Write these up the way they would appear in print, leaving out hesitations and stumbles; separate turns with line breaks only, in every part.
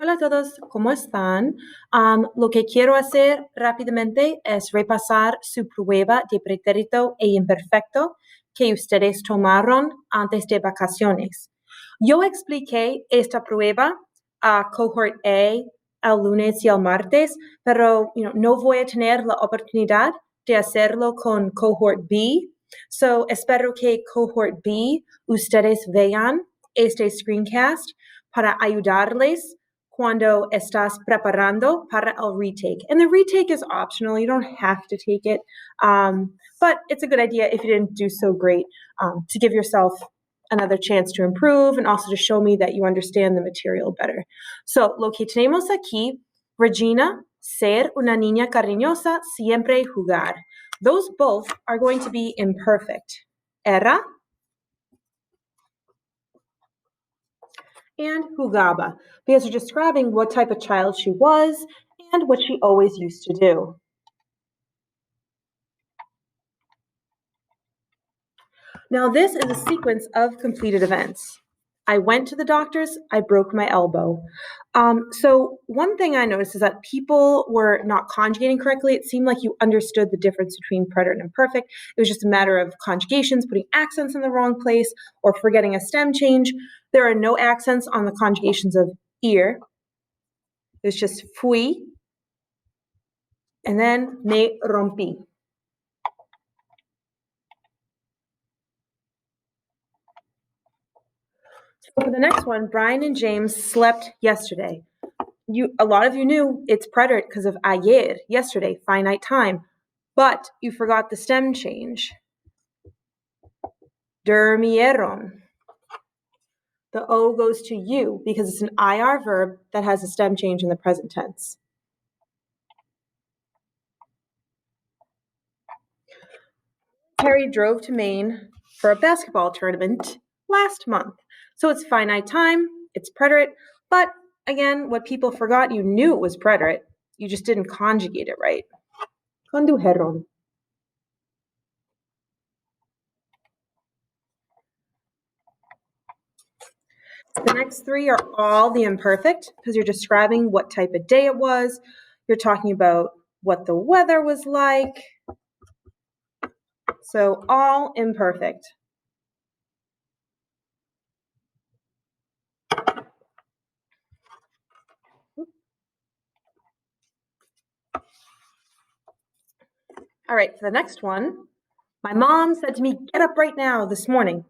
Hola a todos, ¿cómo están? Lo que quiero hacer rápidamente es repasar su prueba de pretérito e imperfecto que ustedes tomaron antes de vacaciones. Yo expliqué esta prueba a Cohort A el lunes y el martes, pero no voy a tener la oportunidad de hacerlo con Cohort B. So, espero que Cohort B ustedes vean este screencast para ayudarles cuando estás preparando para el retake. And the retake is optional. You don't have to take it. But it's a good idea if you didn't do so great to give yourself another chance to improve and also to show me that you understand the material better. So, lo que tenemos aquí, Regina, ser una niña cariñosa, siempre jugar. Those both are going to be imperfect. Era and jugaba, because you're describing what type of child she was and what she always used to do. Now, this is a sequence of completed events. I went to the doctor's, I broke my elbow. So one thing I noticed is that people were not conjugating correctly. It seemed like you understood the difference between preterite and imperfect. It was just a matter of conjugations, putting accents in the wrong place, or forgetting a stem change. There are no accents on the conjugations of ir. It's just fui, and then me rompí. So for the next one, Brian and James slept yesterday. A lot of you knew it's preterite because of ayer, yesterday, finite time, but you forgot the stem change. Durmieron. The O goes to you because it's an IR verb that has a stem change in the present tense. Harry drove to Maine for a basketball tournament last month. So it's finite time, it's preterite, but again, what people forgot, you knew it was preterite, you just didn't conjugate it right. Condujeron. The next three are all the imperfect because you're describing what type of day it was. You're talking about what the weather was like. So all imperfect. All right, for the next one, my mom said to me, get up right now this morning.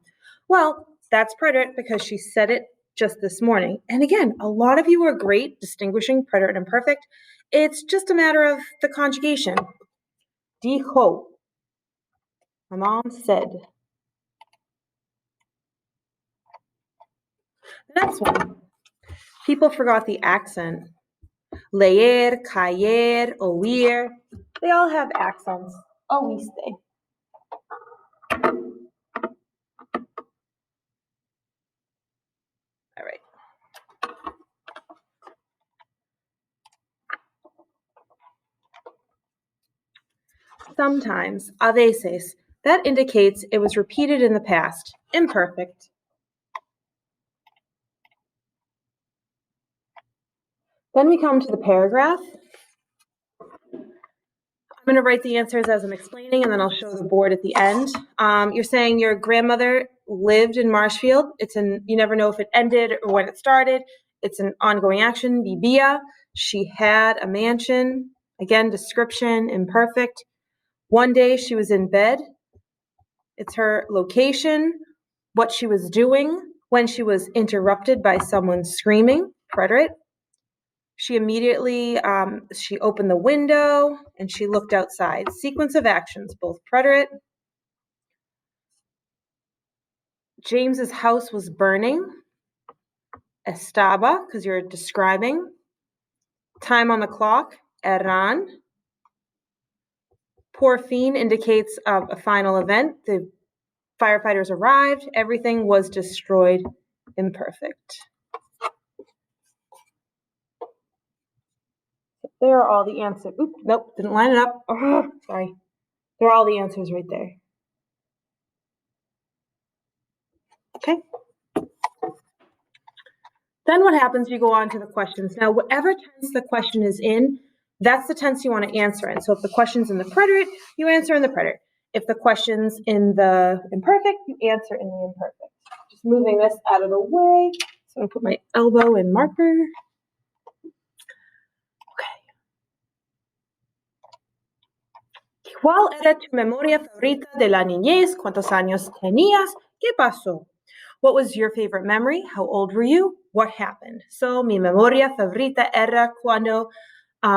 Well, that's preterite because she said it just this morning. And again, a lot of you are great distinguishing preterite and imperfect. It's just a matter of the conjugation. Dijo. My mom said. The next one, people forgot the accent. Leer, caer, oír, they all have accents. Oíste. All right. Sometimes, a veces, that indicates it was repeated in the past. Imperfect. Then we come to the paragraph. I'm going to write the answers as I'm explaining, and then I'll show the board at the end. You're saying your grandmother lived in Marshfield. You never know if it ended or when it started. It's an ongoing action. Vivía. She had a mansion. Again, description, imperfect. One day she was in bed. It's her location, what she was doing when she was interrupted by someone screaming, preterite. She immediately, she opened the window and she looked outside. Sequence of actions, both preterite. James's house was burning. Estaba, because you're describing. Time on the clock, eran. Por fin indicates a final event. The firefighters arrived. Everything was destroyed. Imperfect. There are all the answers. Oops, nope, didn't line it up. Oh, sorry. There are all the answers right there. Okay. Then what happens, you go on to the questions. Now, whatever tense the question is in, that's the tense you want to answer in. So if the question's in the preterite, you answer in the preterite. If the question's in the imperfect, you answer in the imperfect. Just moving this out of the way. So I'm going to put my elbow in marker. ¿Cuál era tu memoria favorita de la niñez? ¿Cuántos años tenías? ¿Qué pasó? What was your favorite memory? How old were you? What happened? So, mi memoria favorita era cuando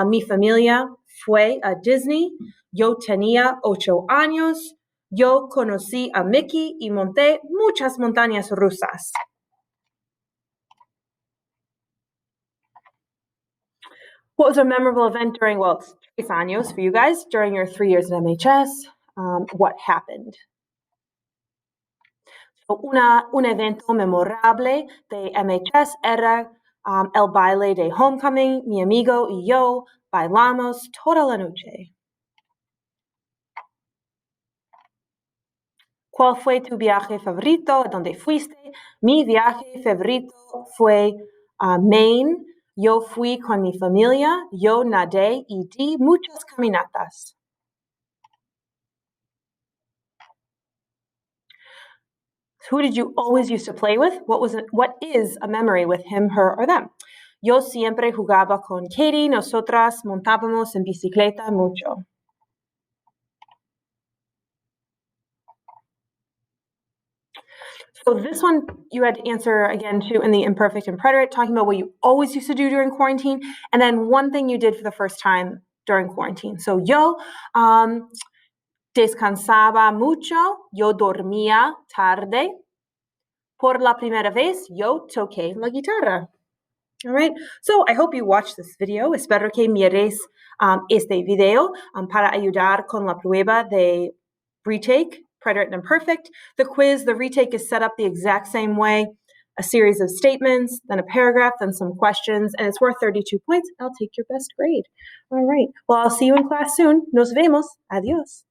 mi familia fue a Disney. Yo tenía 8 años. Yo conocí a Mickey y monté muchas montañas rusas. What was a memorable event during, well, it's 3 años for you guys, during your 3 years at MHS? What happened? Un evento memorable de MHS era el baile de homecoming. Mi amigo y yo bailamos toda la noche. ¿Cuál fue tu viaje favorito? ¿Dónde fuiste? Mi viaje favorito fue a Maine. Yo fui con mi familia. Yo nadé y di muchas caminatas. Who did you always used to play with? What is a memory with him, her, or them? Yo siempre jugaba con Katie. Nosotras montábamos en bicicleta mucho. So this one you had to answer again too in the imperfect and preterite, talking about what you always used to do during quarantine, and then one thing you did for the first time during quarantine. So yo descansaba mucho, yo dormía tarde. Por la primera vez, yo toqué la guitarra. All right, so I hope you watch this video. Espero que mires este video para ayudar con la prueba de retake, preterite and imperfect. The quiz, the retake is set up the exact same way. A series of statements, then a paragraph, then some questions, and it's worth 32 points. I'll take your best grade. All right, well, I'll see you in class soon. Nos vemos. Adios.